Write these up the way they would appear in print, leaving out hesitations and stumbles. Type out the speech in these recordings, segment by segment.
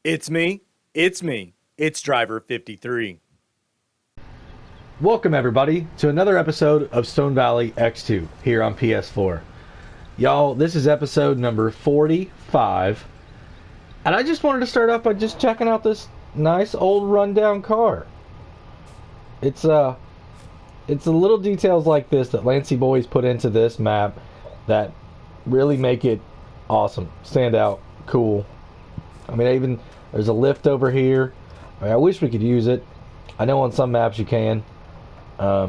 It's me. It's me. It's Driver 53. Welcome everybody to another episode of Stone Valley X2 here on PS4. Y'all, this is episode number 45. And I just wanted to start off by just checking out this nice old rundown car. It's the little details like this that Lancy Boys put into this map that really make it awesome, stand out, cool. I mean, there's a lift over here. I wish we could use it. I know on some maps you can. But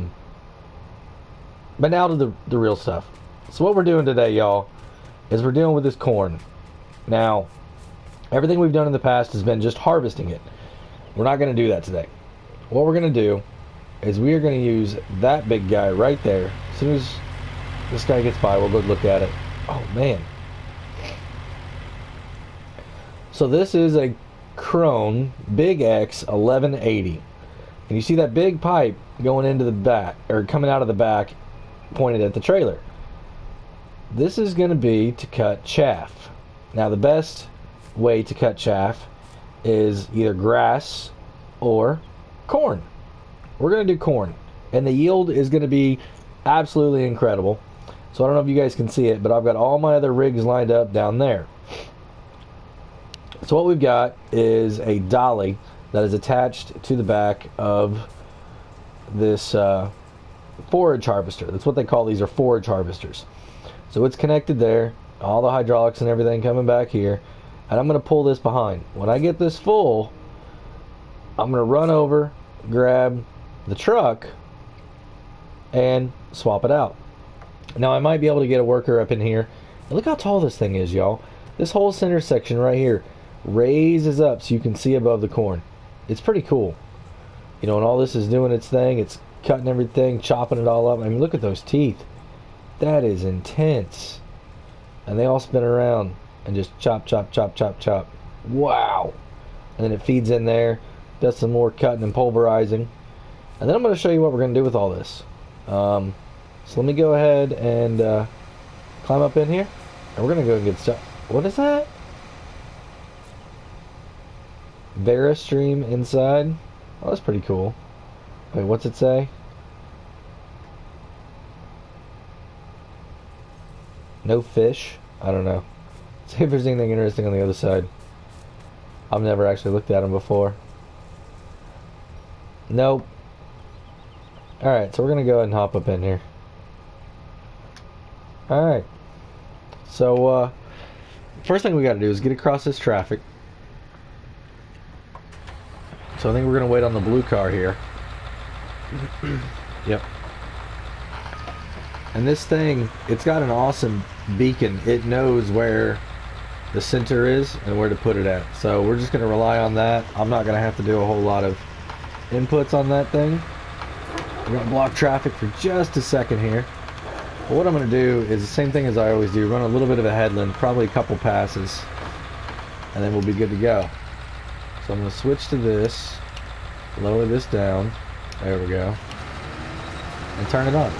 now to the real stuff. So what we're doing today, y'all, is we're dealing with this corn. Now, everything we've done in the past has been just harvesting it. We're not going to do that today. What we're going to do is we are going to use that big guy right there. As soon as this guy gets by, we'll go look at it. Oh, man. So this is a Krone Big X 1180. And you see that big pipe going into the back, or coming out of the back, pointed at the trailer. This is going to be to cut chaff. Now the best way to cut chaff is either grass or corn. We're going to do corn. And the yield is going to be absolutely incredible. So I don't know if you guys can see it, but I've got all my other rigs lined up down there. So what we've got is a dolly that is attached to the back of this forage harvester. That's what they call these, are forage harvesters. So it's connected there, all the hydraulics and everything coming back here, and I'm going to pull this behind. When I get this full, I'm going to run over, grab the truck, and swap it out. Now I might be able to get a worker up in here. And look how tall this thing is, y'all. This whole center section right here raises up so you can see above the corn. It's pretty cool. You know, and all this is doing its thing. It's cutting everything, chopping it all up. I mean, look at those teeth. That is intense. And they all spin around and just chop, chop, chop, chop, chop. Wow. And then it feeds in there, does some more cutting and pulverizing. And then I'm going to show you what we're going to do with all this. So let me go ahead and climb up in here. And we're going to go and get stuff. What is that? Veristream inside. Oh, that's pretty cool. Wait, what's it say? No fish? I don't know. See if there's anything interesting on the other side. I've never actually looked at them before. Nope. Alright, so we're going to go ahead and hop up in here. Alright. So, first thing we got to do is get across this traffic. So I think we're going to wait on the blue car here. Yep. And this thing, it's got an awesome beacon. It knows where the center is and where to put it at. So we're just going to rely on that. I'm not going to have to do a whole lot of inputs on that thing. We're going to block traffic for just a second here. But what I'm going to do is the same thing as I always do. Run a little bit of a headland, probably a couple passes. And then we'll be good to go. So I'm going to switch to this, lower this down, there we go, and turn it on.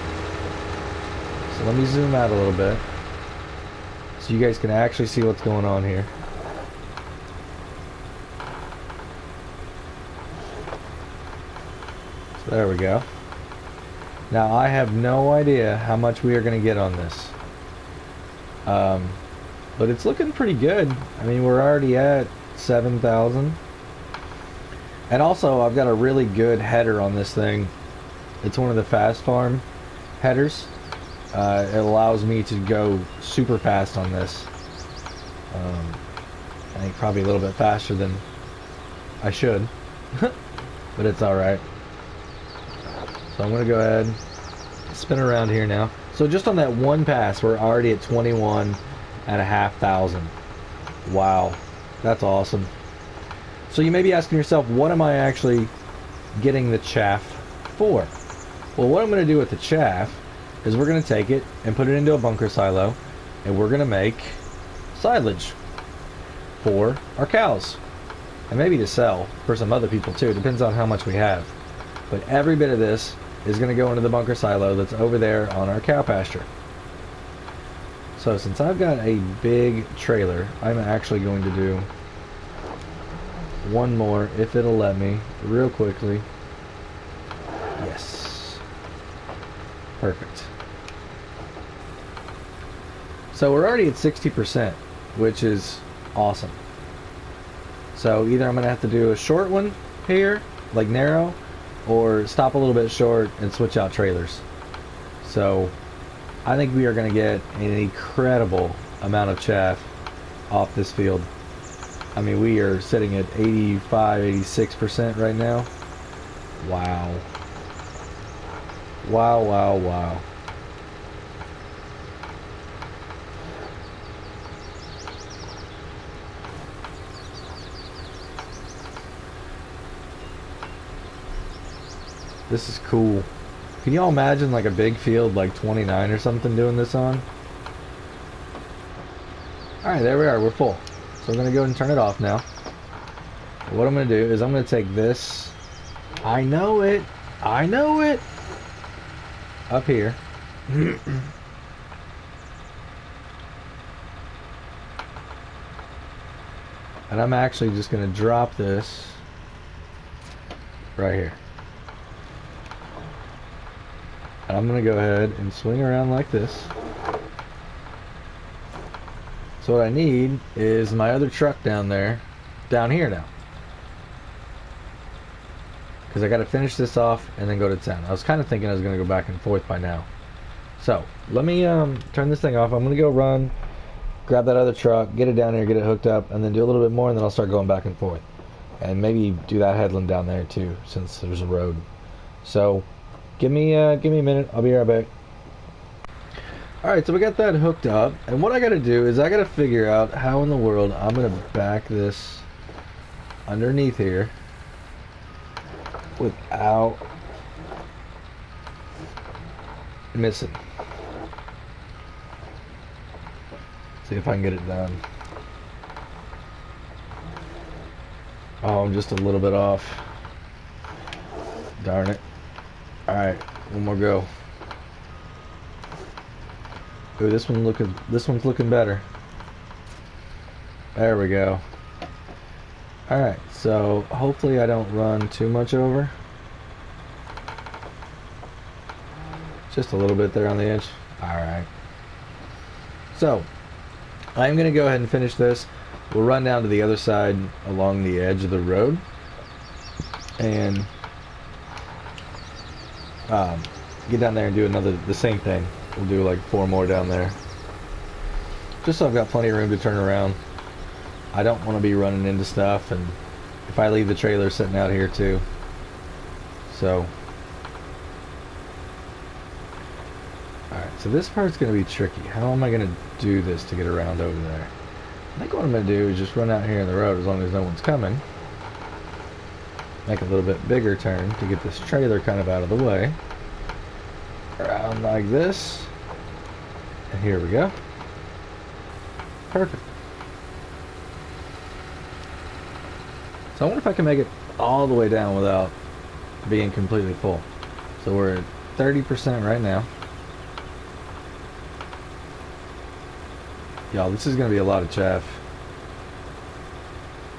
So let me zoom out a little bit, so you guys can actually see what's going on here. So there we go. Now I have no idea how much we are going to get on this. But it's looking pretty good. I mean, we're already at 7,000. And also, I've got a really good header on this thing. It's one of the fast farm headers. It allows me to go super fast on this. I think probably a little bit faster than I should. But it's alright. So I'm going to go ahead and spin around here now. So just on that one pass, we're already at 21,500. Wow. That's awesome. So you may be asking yourself, what am I actually getting the chaff for? Well, what I'm going to do with the chaff is we're going to take it and put it into a bunker silo, and we're going to make silage for our cows, and maybe to sell for some other people too. It depends on how much we have. But every bit of this is going to go into the bunker silo that's over there on our cow pasture. So since I've got a big trailer, I'm actually going to do one more, if it'll let me, real quickly. Yes. Perfect. So we're already at 60%, which is awesome. So either I'm going to have to do a short one here, like narrow, or stop a little bit short and switch out trailers. So I think we are going to get an incredible amount of chaff off this field. I mean, we are sitting at 85, 86% right now. Wow. Wow, wow, wow. This is cool. Can y'all imagine like a big field like 29 or something doing this on? Alright, there we are. We're full. So I'm going to go and turn it off now. What I'm going to do is I'm going to take this. I know it. I know it. Up here. And I'm actually just going to drop this right here. And I'm going to go ahead and swing around like this. So what I need is my other truck down there, down here now. Because I got to finish this off and then go to town. I was kind of thinking I was going to go back and forth by now. So let me turn this thing off. I'm going to go run, grab that other truck, get it down here, get it hooked up, and then do a little bit more, and then I'll start going back and forth. And maybe do that headland down there too, since there's a road. So give me a minute. I'll be right back. Alright, so we got that hooked up, and what I gotta do is I gotta figure out how in the world I'm gonna back this underneath here without missing. See if I can get it done. Oh, I'm just a little bit off. Darn it. Alright, one more go. Ooh, this one's looking better. There we go. Alright, so hopefully I don't run too much over. Just a little bit there on the edge. Alright. So, I'm going to go ahead and finish this. We'll run down to the other side along the edge of the road. And get down there and do the same thing. We'll do like 4 more down there. Just so I've got plenty of room to turn around. I don't want to be running into stuff, and if I leave the trailer sitting out here too. So alright, so this part's going to be tricky. How am I going to do this to get around over there? I think what I'm going to do is just run out here in the road as long as no one's coming. Make a little bit bigger turn to get this trailer kind of out of the way. Around like this. And here we go. Perfect. So I wonder if I can make it all the way down without being completely full. So we're at 30% right now. Y'all, this is going to be a lot of chaff.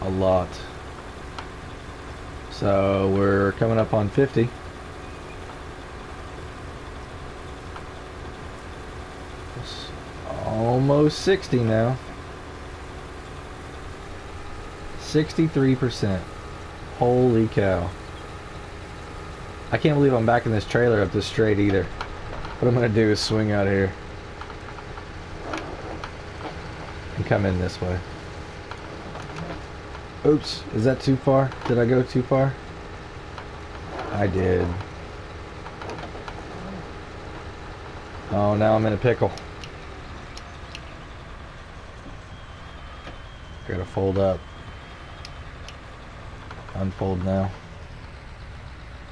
A lot. So we're coming up on 50. Almost 60 now. 63%. Holy cow. I can't believe I'm backing this trailer up this straight either. What I'm going to do is swing out here and come in this way. Oops, is that too far? Did I go too far? I did. Oh, now I'm in a pickle. Gotta fold up. Unfold now.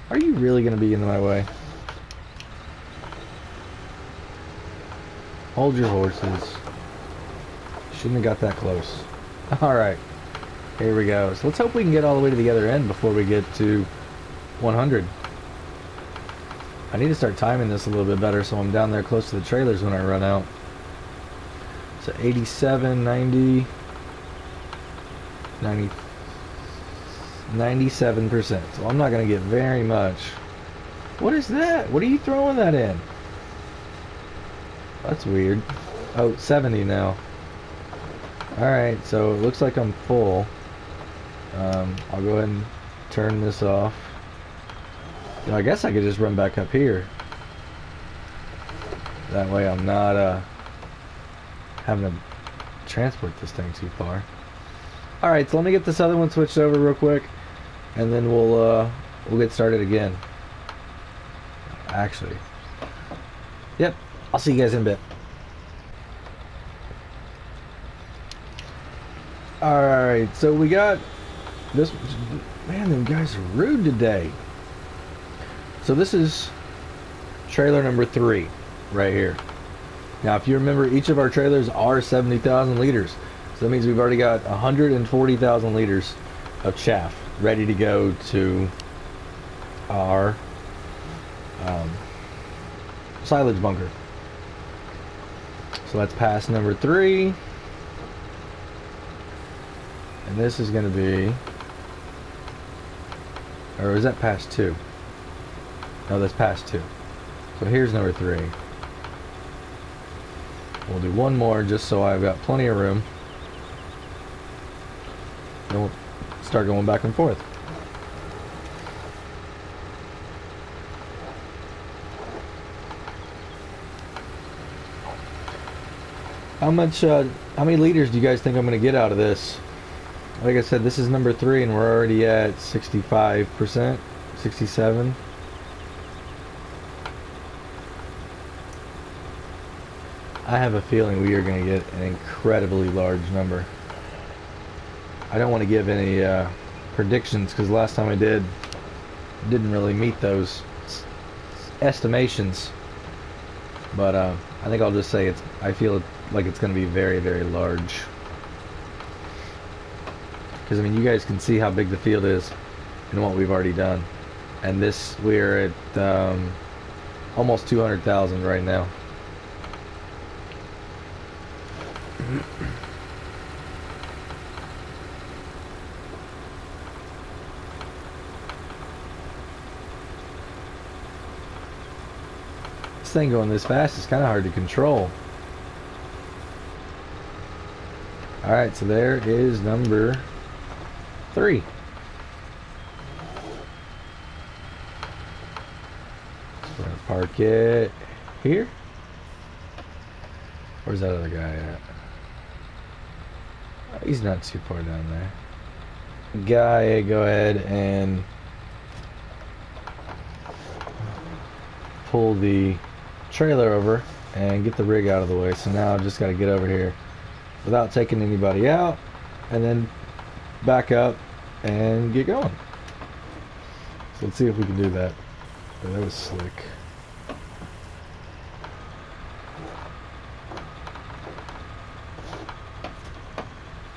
Are you really gonna be in my way? Hold your horses. Shouldn't have got that close. Alright. Here we go. So let's hope we can get all the way to the other end before we get to 100. I need to start timing this a little bit better so I'm down there close to the trailers when I run out. So 87, 90, 97%. So I'm not going to get very much. What is that? What are you throwing that in? That's weird. Oh, 70 now. Alright, so it looks like I'm full. I'll go ahead and turn this off. You know, I guess I could just run back up here. That way I'm not having to transport this thing too far. Alright, so let me get this other one switched over real quick, and then we'll get started again. Actually. Yep, I'll see you guys in a bit. Alright, so we got this. Man, them guys are rude today. So this is trailer number 3 right here. Now, if you remember, each of our trailers are 70,000 liters. So that means we've already got 140,000 liters of chaff ready to go to our silage bunker. So that's pass number 3. And this is going to be, or is that pass 2? No, that's pass 2. So here's number 3. We'll do one more just so I've got plenty of room. Then we'll start going back and forth. How many liters do you guys think I'm going to get out of this? Like I said, this is number 3 and we're already at 65%, 67%. I have a feeling we are going to get an incredibly large number. I don't want to give any predictions because last time I didn't really meet those estimations. But I think I'll just say I feel like it's going to be very, very large. Because I mean, you guys can see how big the field is and what we've already done. And we're at almost 200,000 right now. This thing going this fast is kind of hard to control. Alright, so there is number 3. So we're going to park it here. Where's that other guy at? Oh, he's not too far down there. Guy, go ahead and pull the trailer over and get the rig out of the way. So now I've just got to get over here without taking anybody out and then back up and get going. So let's see if we can do that. Oh, that was slick.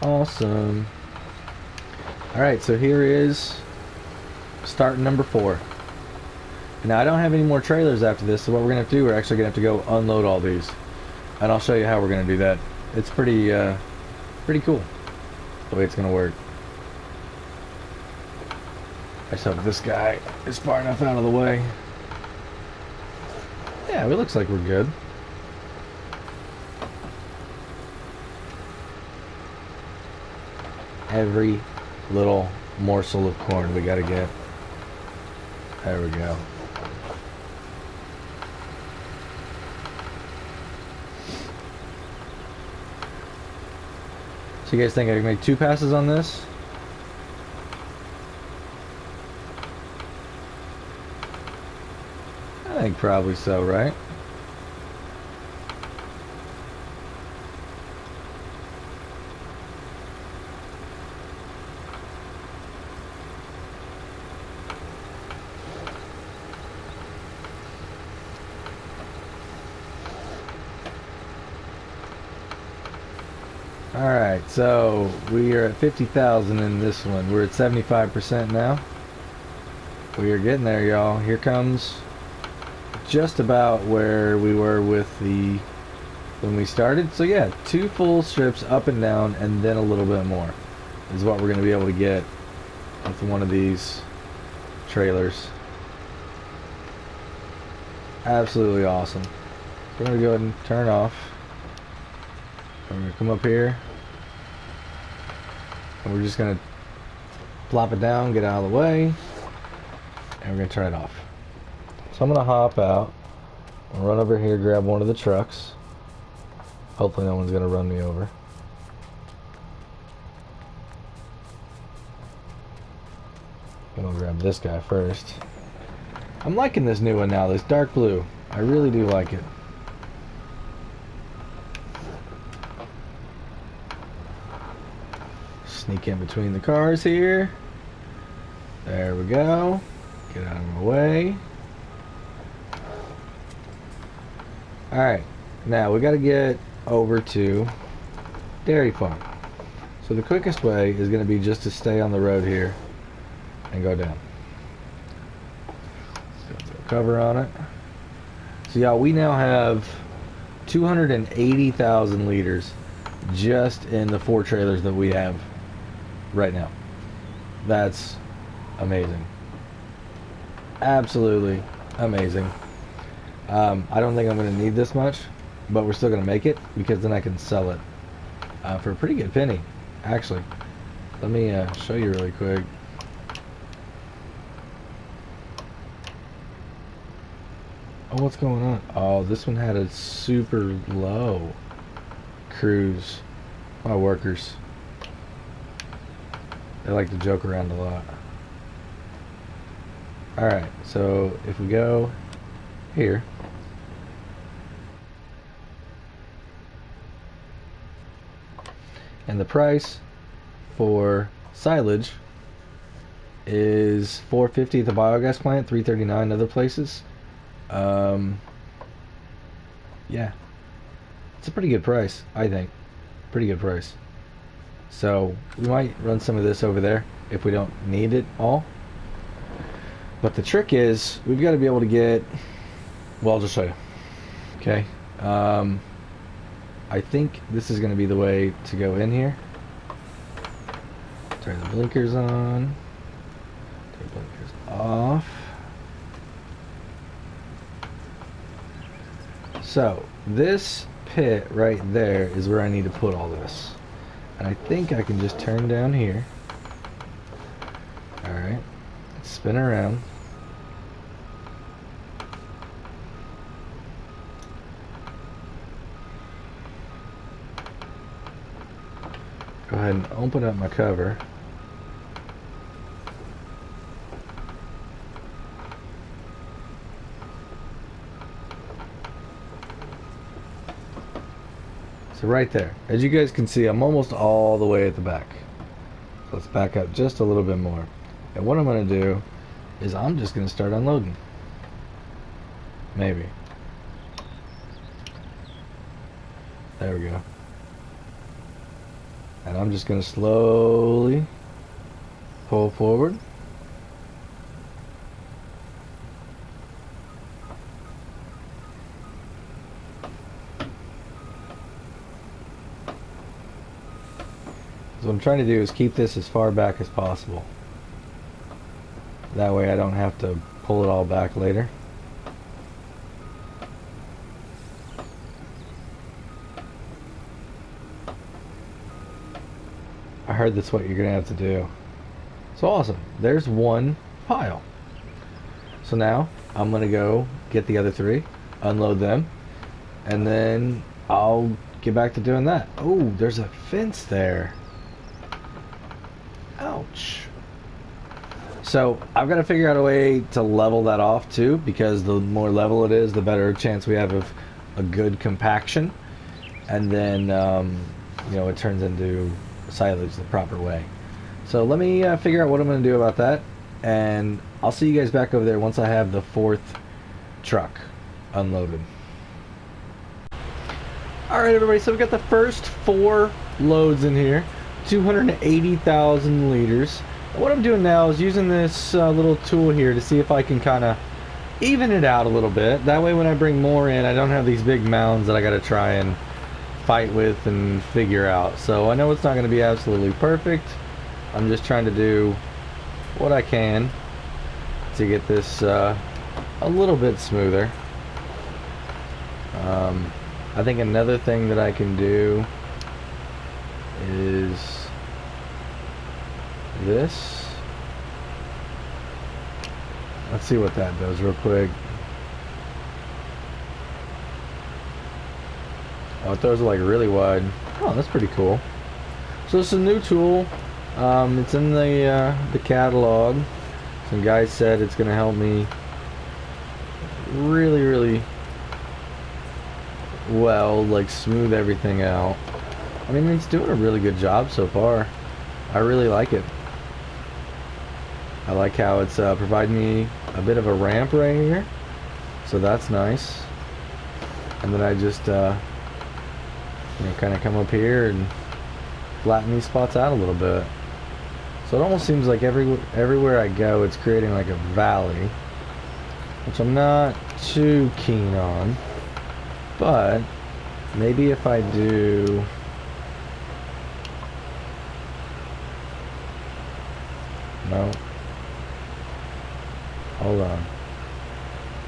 Awesome. Alright, so here is start number 4. Now I don't have any more trailers after this, so what we're going to have to do, we're actually going to have to go unload all these. And I'll show you how we're going to do that. It's pretty cool the way it's going to work. I just hope this guy is far enough out of the way. Yeah, it looks like we're good. Every little morsel of corn we got to get. There we go. So you guys think I can make 2 passes on this? I think probably so, right? Alright, so we are at 50,000 in this one. We're at 75% now. We are getting there, y'all. Here comes just about where we were with when we started. So yeah, 2 full strips up and down and then a little bit more is what we're going to be able to get with one of these trailers. Absolutely awesome. So we're going to go ahead and turn it off. We're going to come up here. And we're just going to plop it down, get out of the way. And we're going to turn it off. So I'm going to hop out. I'll run over here, grab one of the trucks. Hopefully no one's going to run me over. I'm going to grab this guy first. I'm liking this new one now, this dark blue. I really do like it. Sneak in between the cars here. There we go. Get out of my way. Alright, now we got to get over to Dairy Farm. So the quickest way is going to be just to stay on the road here and go down. Throw a cover on it. So y'all, we now have 280,000 liters just in the 4 trailers that we have right now. That's amazing. Absolutely amazing. I don't think I'm going to need this much, but we're still going to make it because then I can sell it for a pretty good penny, actually. Let me show you really quick. Oh, what's going on? Oh, this one had a super low cruise. My workers, they like to joke around a lot. Alright, so if we go here, and the price for silage is $4.50 at the biogas plant, $3.39 other places. Yeah, it's a pretty good price, I think. Pretty good price. So we might run some of this over there if we don't need it all. But the trick is we've got to be able to get, well, I'll just show you. Okay. I think this is going to be the way to go in here. Turn the blinkers on. Turn the blinkers off. So this pit right there is where I need to put all this. And I think I can just turn down here. Alright. Spin around. Go ahead and open up my cover. So right there, as you guys can see, I'm almost all the way at the back. So let's back up just a little bit more. And what I'm going to do is I'm just going to start unloading. Maybe. There we go. And I'm just going to slowly pull forward. So what I'm trying to do is keep this as far back as possible. That way I don't have to pull it all back later. I heard that's what you're going to have to do. So awesome. There's one pile. So now I'm going to go get the other 3, unload them, and then I'll get back to doing that. Oh, there's a fence there. Ouch. So I've got to figure out a way to level that off too, because the more level it is, the better chance we have of a good compaction. And then, you know, it turns into silage the proper way. So let me figure out what I'm going to do about that, and I'll see you guys back over there once I have the 4th truck unloaded. Alright everybody, so we've got the first 4 loads in here, 280,000 liters. And what I'm doing now is using this little tool here to see if I can kind of even it out a little bit. That way when I bring more in, I don't have these big mounds that I got to try and fight with and figure out. So I know it's not going to be absolutely perfect. I'm just trying to do what I can to get this a little bit smoother. I think another thing that I can do is this. Let's see what that does real quick. Oh, it throws it like really wide. Oh, that's pretty cool. So it's a new tool. It's in the catalog. Some guy said it's gonna help me really well, like smooth everything out. I mean, it's doing a really good job so far. I really like it. I like how it's providing me a bit of a ramp right here, so that's nice. And then I just kind of come up here and flatten these spots out a little bit. So it almost seems like everywhere I go, it's creating like a valley, which I'm not too keen on. But maybe if I do no, hold on,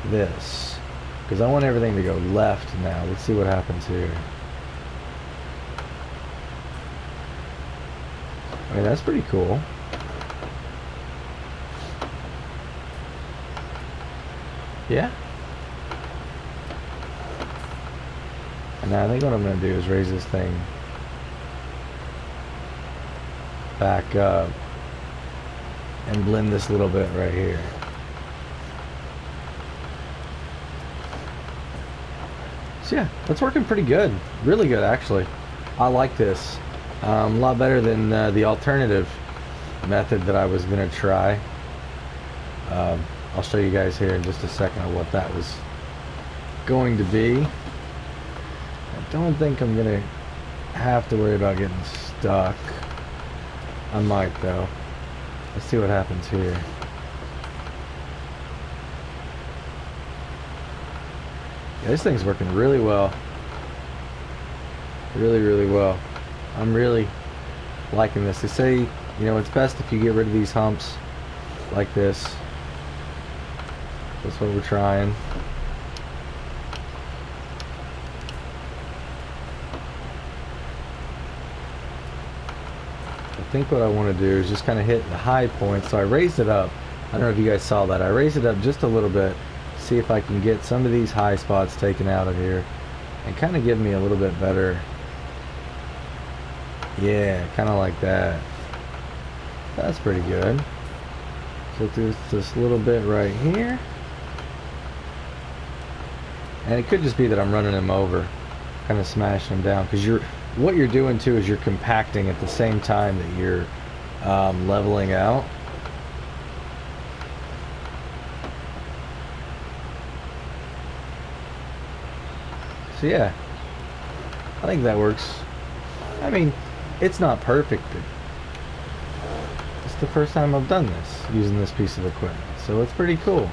this, because I want everything to go left now. Let's see what happens here. I mean, that's pretty cool. Yeah. And now I think what I'm going to do is raise this thing back up and blend this little bit right here. So yeah, that's working pretty good. Really good, actually. I like this. A lot better than the alternative method that I was going to try. I'll show you guys here in just a second of what that was going to be. I don't think I'm going to have to worry about getting stuck. I might though. Let's see what happens here. Yeah, this thing's working really well. Really well. I'm really liking this. They say, you know, it's best if you get rid of these humps like this. That's what we're trying. I think what I want to do is just kind of hit the high point. So I raised it up. I don't know if you guys saw that. I raised it up just a little bit. See if I can get some of these high spots taken out of here and kind of give me a little bit better. Yeah, kind of like that. That's pretty good. So there's this little bit right here. And it could just be that I'm running them over, kind of smashing them down, because what you're doing too is you're compacting at the same time that you're leveling out. So yeah, I think that works. I mean, it's not perfect. It's the first time I've done this using this piece of equipment, so it's pretty cool.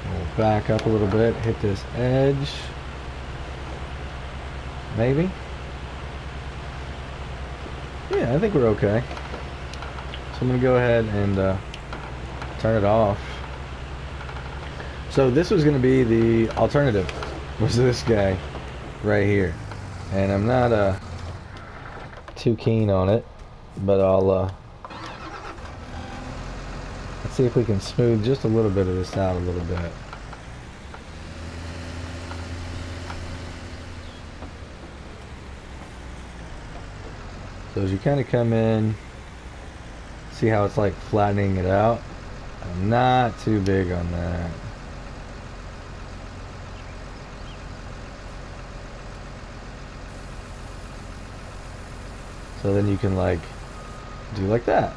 We'll back up a little bit, hit this edge. Maybe. Yeah, I think we're okay. So I'm going to go ahead and turn it off. So this was going to be the alternative, was this guy right here. And I'm not too keen on it, but I'll let's see if we can smooth just a little bit of this out a little bit. So as you kind of come in, see how it's like flattening it out? I'm not too big on that. So then you can like do like that.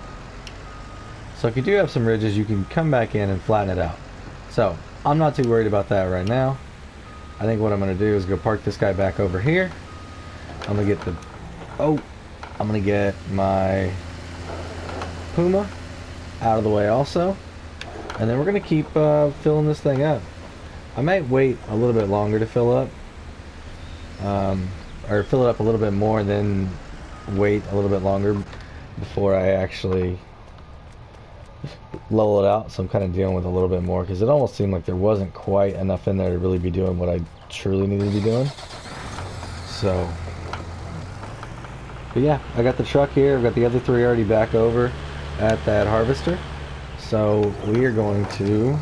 So if you do have some ridges, you can come back in and flatten it out. So I'm not too worried about that right now. I think what I'm going to do is go park this guy back over here. I'm going to get I'm going to get my Puma out of the way also. And then we're going to keep filling this thing up. I might wait a little bit longer to fill up. Or fill it up a little bit more and then wait a little bit longer. before I actually level it out. So I'm kind of dealing with a little bit more because it almost seemed like there wasn't quite enough in there to really be doing what I truly needed to be doing. So, but yeah, I got the truck here. I've got the other 3 already back over at that harvester. So we are going to,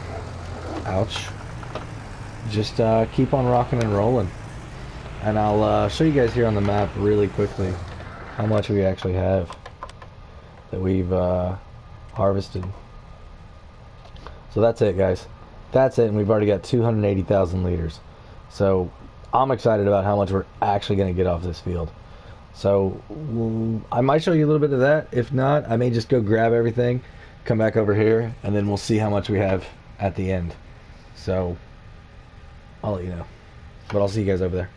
ouch, just keep on rocking and rolling. And I'll show you guys here on the map really quickly how much we actually have that we've harvested. So that's it, guys. That's it, and we've already got 280,000 liters. So I'm excited about how much we're actually going to get off this field. So I might show you a little bit of that. If not, I may just go grab everything, come back over here, and then we'll see how much we have at the end. So I'll let you know. But I'll see you guys over there.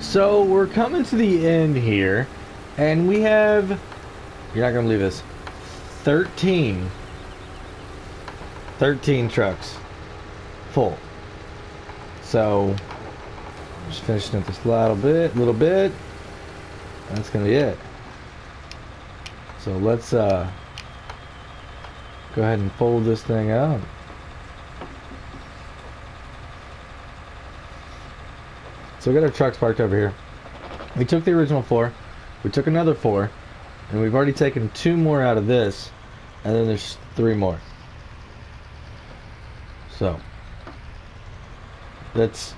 So we're coming to the end here, and we have, you're not going to believe this, 13 trucks full. So just finishing up this little bit, That's gonna be it. So let's go ahead and fold this thing out. So we got our trucks parked over here. We took the original 4, we took another 4, and we've already taken 2 more out of this, and then there's 3 more. So that's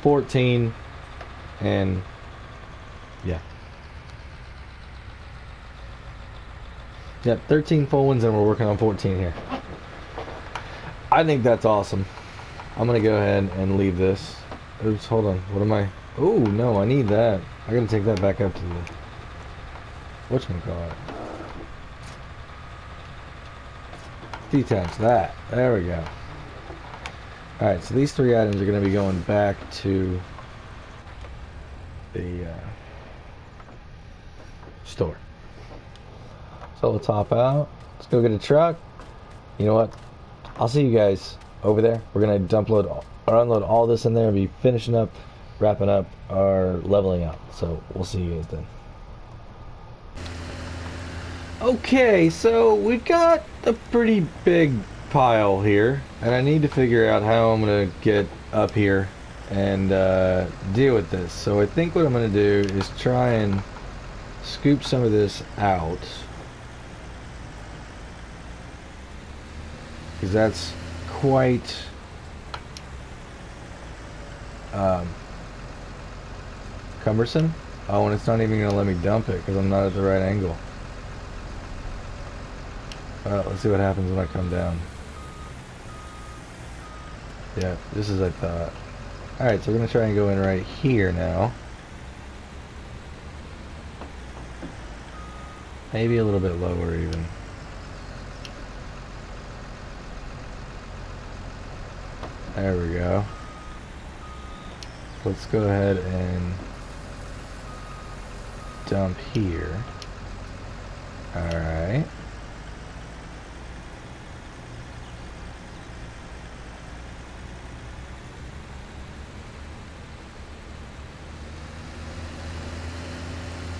14, and yeah. Yep, 13 full ones, and we're working on 14 here. I think that's awesome. I'm gonna go ahead and leave this. Oops, hold on. What am I? Oh, no, I need that. I gotta take that back up to the... whatchamacallit. Detach that. There we go. Alright, so these 3 items are gonna be going back to the store. So let's hop out. Let's go get a truck. You know what? I'll see you guys over there. We're gonna unload all this in there and be finishing up, wrapping up our leveling up. So we'll see you guys then. Okay, so we've got a pretty big pile here, and I need to figure out how I'm gonna get up here and deal with this. So I think what I'm gonna do is try and scoop some of this out, because that's quite cumbersome. Oh, and it's not even gonna let me dump it because I'm not at the right angle. Let's see what happens when I come down. Yeah, just as I thought. Alright, so we're gonna try and go in right here now. Maybe a little bit lower even. There we go. Let's go ahead and dump here. Alright.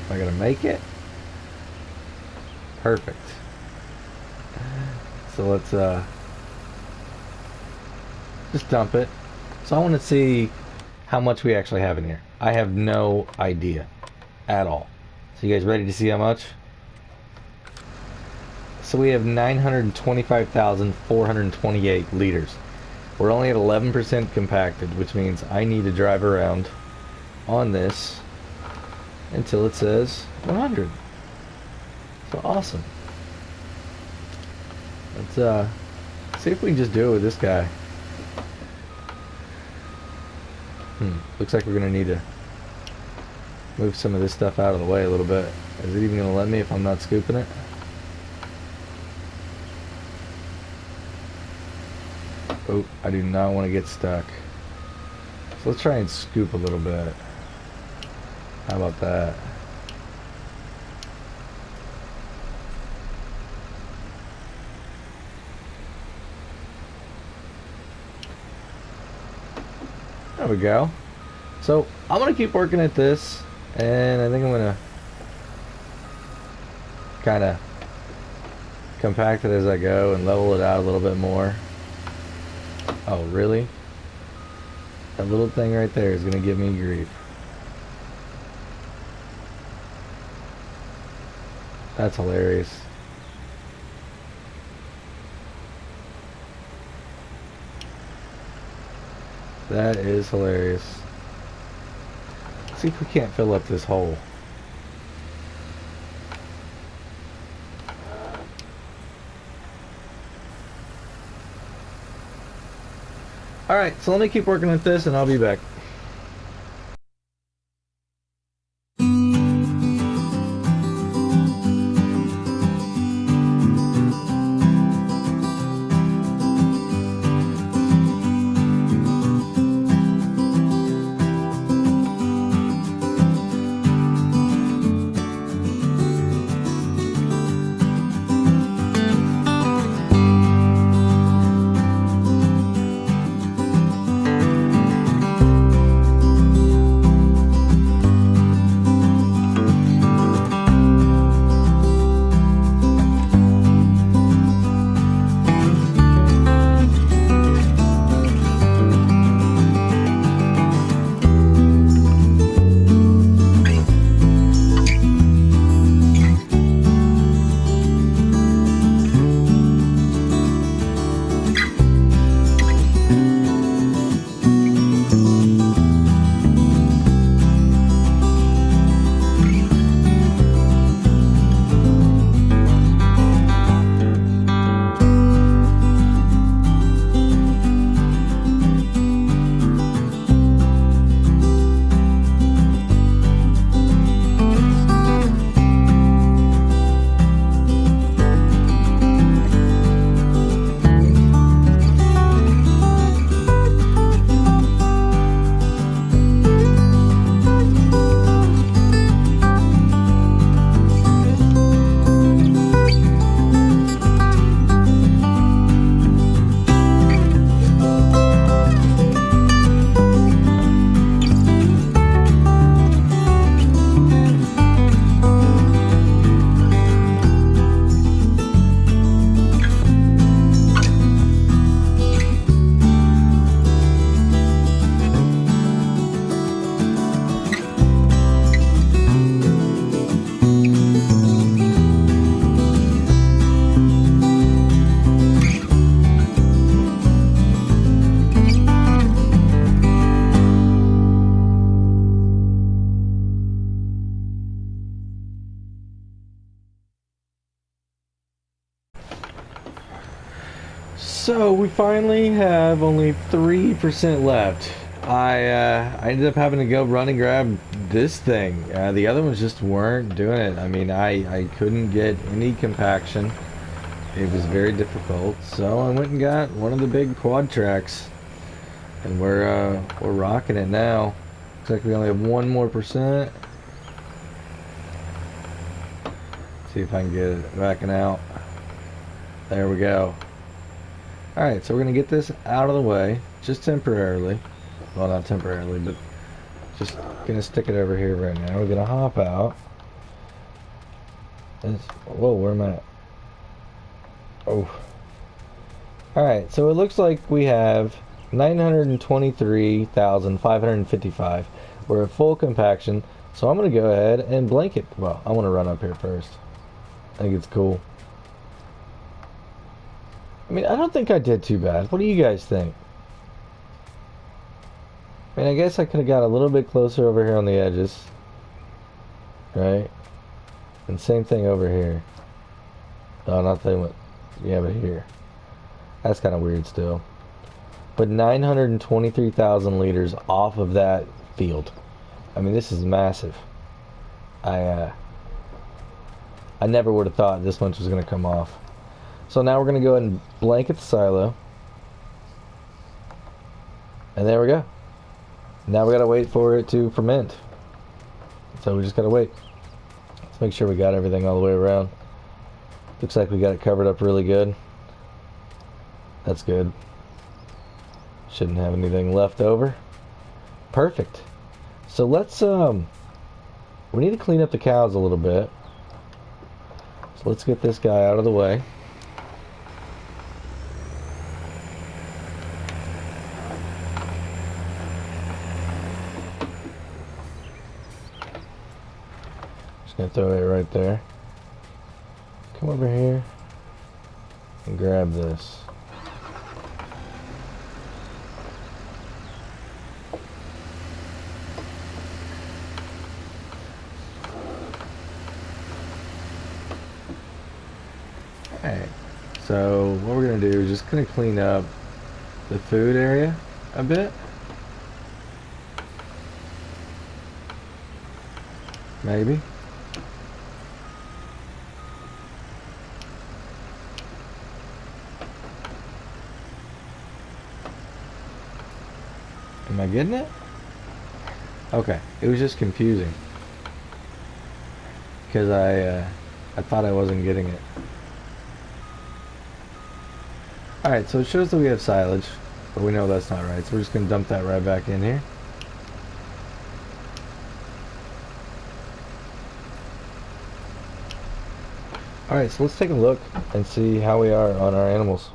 Am I gonna make it? Perfect. So let's just dump it. So I want to see how much we actually have in here. I have no idea at all. So you guys ready to see how much? So we have 925,428 liters. We're only at 11% compacted, which means I need to drive around on this until it says 100. So awesome. Let's see if we can just do it with this guy. Looks like we're gonna need to move some of this stuff out of the way a little bit. Is it even gonna let me if I'm not scooping it? Oh, I do not want to get stuck. So let's try and scoop a little bit. How about that? There we go. So I'm gonna keep working at this, and I think I'm gonna kind of compact it as I go and level it out a little bit more. Oh, really? That little thing right there is gonna give me grief. That's hilarious. That is hilarious. Let's see if we can't fill up this hole. Alright, so let me keep working at this and I'll be back. So we finally have only 3% left. I ended up having to go run and grab this thing. The other ones just weren't doing it. I mean, I couldn't get any compaction. It was very difficult. So I went and got one of the big quadtracs, and we're rocking it now. Looks like we only have 1% more. See if I can get it backing out. There we go. Alright, so we're going to get this out of the way, just temporarily. Well, not temporarily, but just going to stick it over here right now. We're going to hop out. Whoa, where am I at? Oh. Alright, so it looks like we have 923,555. We're at full compaction, so I'm going to go ahead and blanket. Well, I want to run up here first. I think it's cool. I mean, I don't think I did too bad. What do you guys think? I mean, I guess I could have got a little bit closer over here on the edges. Right? And same thing over here. Oh, not that one. Yeah, but here. That's kind of weird still. But 923,000 liters off of that field. I mean, this is massive. I never would have thought this much was going to come off. So now we're going to go ahead and blanket the silo. And there we go. Now we got to wait for it to ferment. So we just got to wait. Let's make sure we got everything all the way around. Looks like we got it covered up really good. That's good. Shouldn't have anything left over. Perfect. So let's we need to clean up the cows a little bit. So let's get this guy out of the way. Gonna throw it right there. Come over here and grab this. Alright, so what we're gonna do is just gonna clean up the food area a bit. Maybe. Am I getting it? Okay, it was just confusing because I thought I wasn't getting it. Alright, so it shows that we have silage, but we know that's not right, so we're just going to dump that right back in here. Alright, so let's take a look and see how we are on our animals.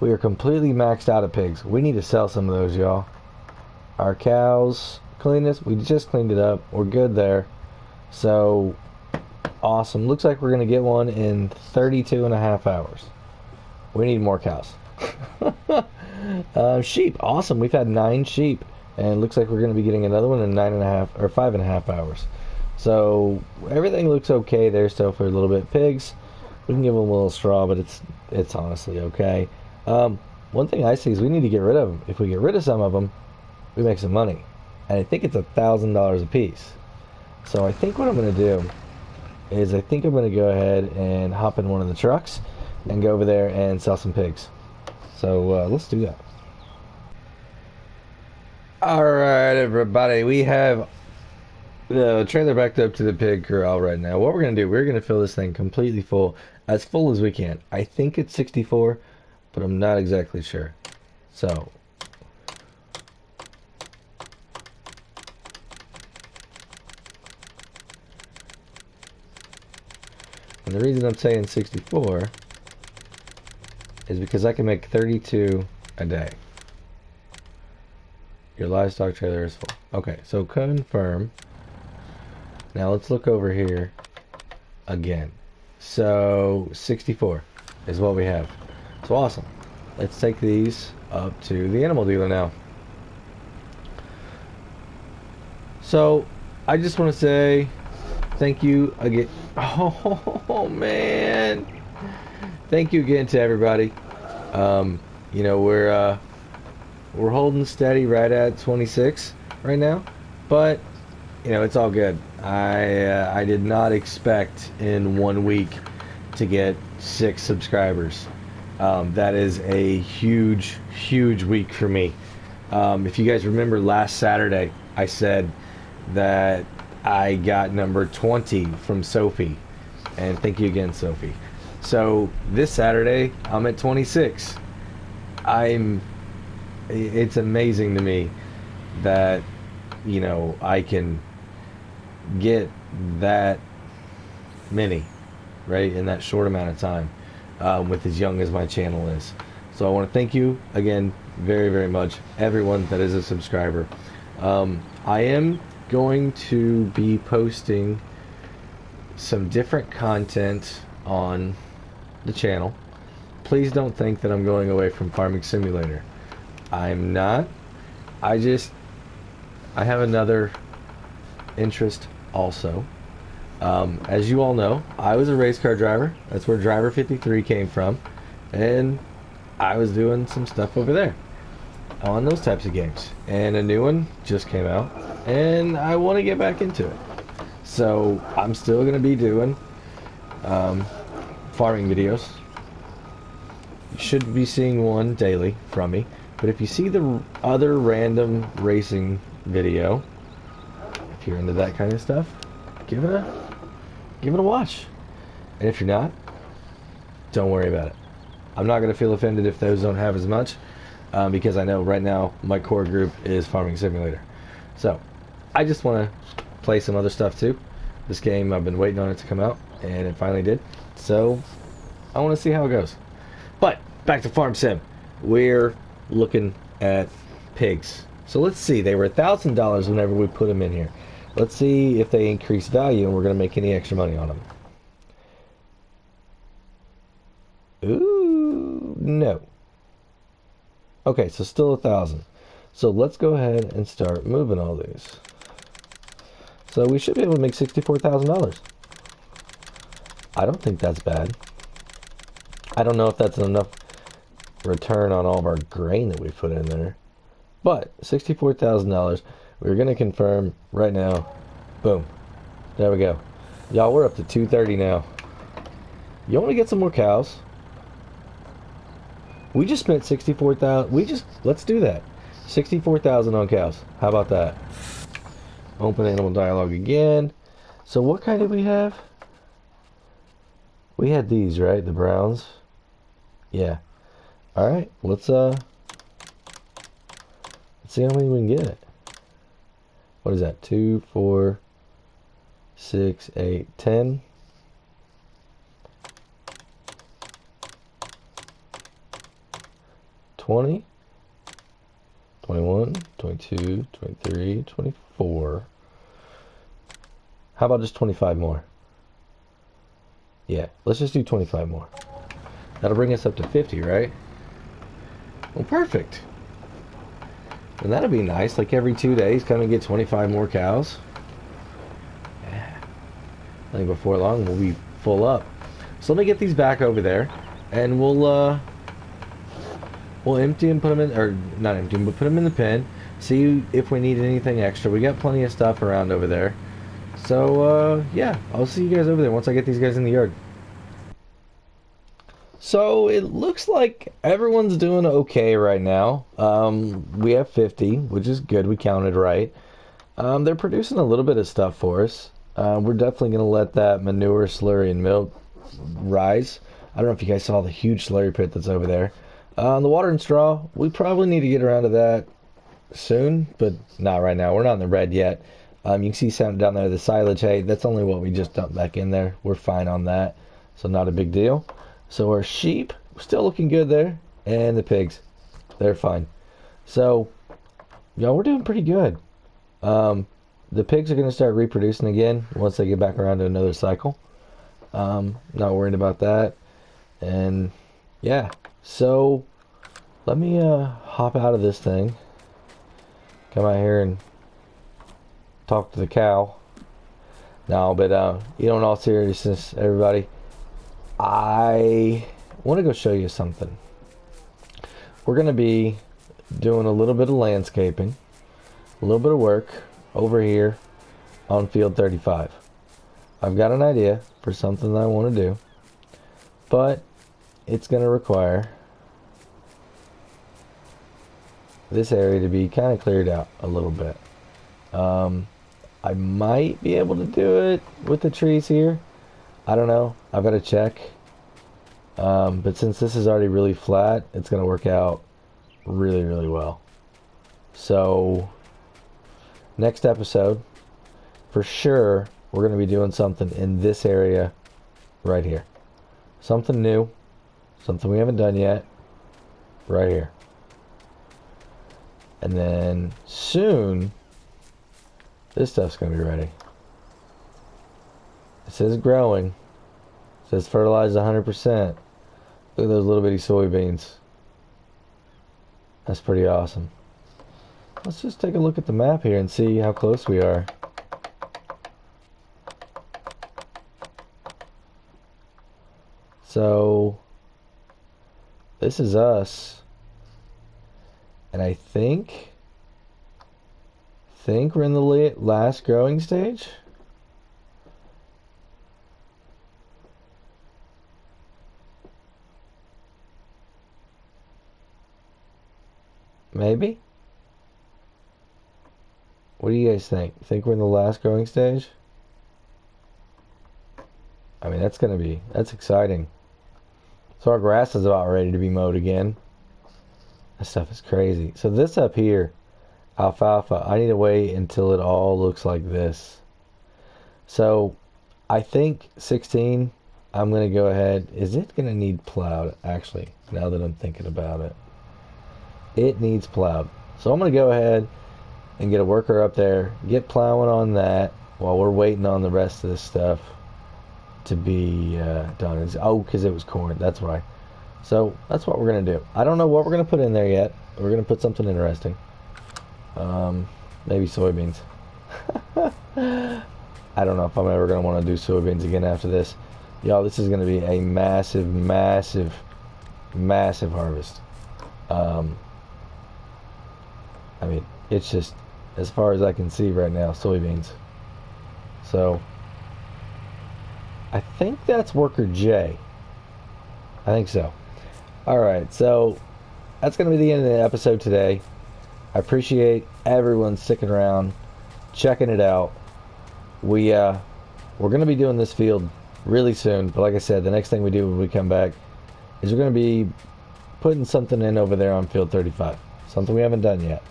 We are completely maxed out of pigs. We need to sell some of those, y'all. Our cows, cleanness, we just cleaned it up. We're good there. So, awesome. Looks like we're going to get one in 32.5 hours. We need more cows. Sheep, awesome. We've had 9 sheep. And it looks like we're going to be getting another one in 9.5 or 5.5 hours. So, everything looks okay there still for a little bit. Pigs, we can give them a little straw, but it's honestly okay. One thing I see is we need to get rid of them. If we get rid of some of them, we make some money. And I think it's $1,000 a piece. So I think what I'm going to do is I think I'm going to go ahead and hop in one of the trucks and go over there and sell some pigs. So let's do that. Alright everybody, we have the trailer backed up to the pig corral right now. What we're going to do, we're going to fill this thing completely full as we can. I think it's 64, but I'm not exactly sure. So, and the reason I'm saying 64 is because I can make 32 a day. Your livestock trailer is full. Okay, so confirm. Now let's look over here again. So 64 is what we have. So awesome. Let's take these up to the animal dealer now. So I just want to say thank you again. Oh man, thank you again to everybody. You know, we're holding steady right at 26 right now, but you know it's all good. I did not expect in 1 week to get 6 subscribers. That is a huge week for me. If you guys remember last Saturday, I said that I got number 20 from Sophie, and thank you again, Sophie. So this Saturday, I'm at 26. It's amazing to me that, you know, I can get that many, right, in that short amount of time, with as young as my channel is. So I want to thank you again very much, everyone that is a subscriber. I am going to be posting some different content on the channel. Please don't think that I'm going away from Farming Simulator. I'm not. I have another interest also. As you all know, I was a race car driver. That's where Driver 53 came from. And I was doing some stuff over there on those types of games. And a new one just came out. And I want to get back into it. So I'm still going to be doing farming videos. You should be seeing one daily from me. But if you see the other random racing video, if you're into that kind of stuff, give it a watch. And if you're not, don't worry about it. I'm not going to feel offended if those don't have as much, because I know right now my core group is Farming Simulator. So I just want to play some other stuff too. This game, I've been waiting on it to come out, and it finally did. So I want to see how it goes. But back to Farm Sim. We're looking at pigs. So let's see. They were $1,000 whenever we put them in here. Let's see if they increase value and we're going to make any extra money on them. Ooh, no. Okay, so still 1,000. So let's go ahead and start moving all these. So we should be able to make $64,000. I don't think that's bad. I don't know if that's enough return on all of our grain that we put in there. But $64,000, we're going to confirm right now. Boom. There we go. Y'all, we're up to 230 now. You want to get some more cows? We just spent 64,000. Let's do that. 64,000 on cows. How about that? Open animal dialogue again. So what kind did we have? We had these, right? The browns. Yeah. All right. Let's see how many we can get. What is that? 2, 4, 6, 8, 10. 20, 21, 22, 23, 24. How about just 25 more? Yeah, let's just do 25 more. That'll bring us up to 50, right? Well, perfect. And that'll be nice. Like every 2 days, come and get 25 more cows. Yeah. I think before long we'll be full up. So let me get these back over there, and we'll empty and put them in, or not empty, but put them in the pen. See if we need anything extra. We got plenty of stuff around over there. So yeah, I'll see you guys over there once I get these guys in the yard. So it looks like everyone's doing okay right now. We have 50, which is good. We counted right. They're producing a little bit of stuff for us. We're definitely going to let that manure, slurry, and milk rise. I don't know if you guys saw the huge slurry pit that's over there. The water and straw, we probably need to get around to that soon, but not right now. We're not in the red yet. You can see some down there, the silage hay. That's only what we just dumped back in there. We're fine on that, so not a big deal. So our sheep, still looking good there. And the pigs, they're fine. So, y'all, we're doing pretty good. The pigs are going to start reproducing again once they get back around to another cycle. Not worried about that. And, yeah. So, let me hop out of this thing. Come out here and talk to the cow. No, but you know, in all seriousness, everybody, I want to go show you something. We're gonna be doing a little bit of landscaping, a little bit of work over here on field 35. I've got an idea for something that I want to do, but it's gonna require this area to be kind of cleared out a little bit. I might be able to do it with the trees here. I don't know. I've got to check. But since this is already really flat, it's going to work out really, really well. So, next episode, for sure, we're going to be doing something in this area right here. Something new. Something we haven't done yet. Right here. And then soon, this stuff's going to be ready. It says growing. It says fertilized 100%. Look at those little bitty soybeans. That's pretty awesome. Let's just take a look at the map here and see how close we are. So, this is us. And I think we're in the last growing stage. Maybe? What do you guys think? Think we're in the last growing stage? I mean, that's exciting. So our grass is about ready to be mowed again. That stuff is crazy. So this up here, alfalfa, I need to wait until it all looks like this. So I think 16, I'm going to go ahead. Is it going to need plowed, actually, now that I'm thinking about it? It needs plowed. So I'm going to go ahead and get a worker up there, get plowing on that while we're waiting on the rest of this stuff to be done. Because it was corn. That's why. So that's what we're going to do. I don't know what we're going to put in there yet. We're going to put something interesting. Maybe soybeans. I don't know if I'm ever going to want to do soybeans again after this. Y'all, this is going to be a massive, massive, massive harvest. I mean, it's just, as far as I can see right now, soybeans. So, I think that's worker J. I think so. Alright, so, that's going to be the end of the episode today. I appreciate everyone sticking around, checking it out. We're going to be doing this field really soon, but like I said, the next thing we do when we come back is we're going to be putting something in over there on field 35. Something we haven't done yet.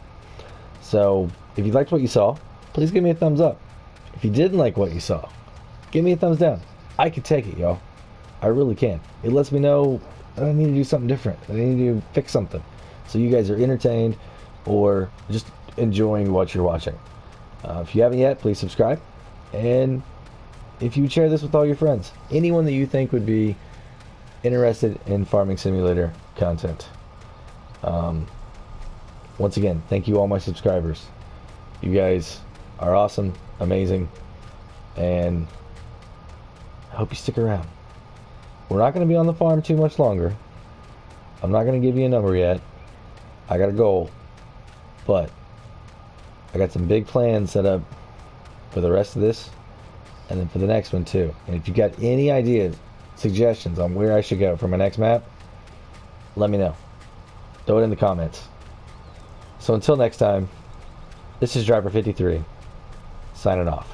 So, if you liked what you saw, please give me a thumbs up. If you didn't like what you saw, give me a thumbs down. I can take it, y'all. I really can. It lets me know that I need to do something different. I need to fix something. So you guys are entertained or just enjoying what you're watching. If you haven't yet, please subscribe. And if you share this with all your friends, anyone that you think would be interested in Farming Simulator content. Once again, thank you all my subscribers. You guys are awesome, amazing, and I hope you stick around. We're not going to be on the farm too much longer. I'm not going to give you a number yet. I got a goal, but I got some big plans set up for the rest of this and then for the next one too. And if you got any ideas, suggestions on where I should go for my next map, let me know. Throw it in the comments. So until next time, this is Driver 53 signing off.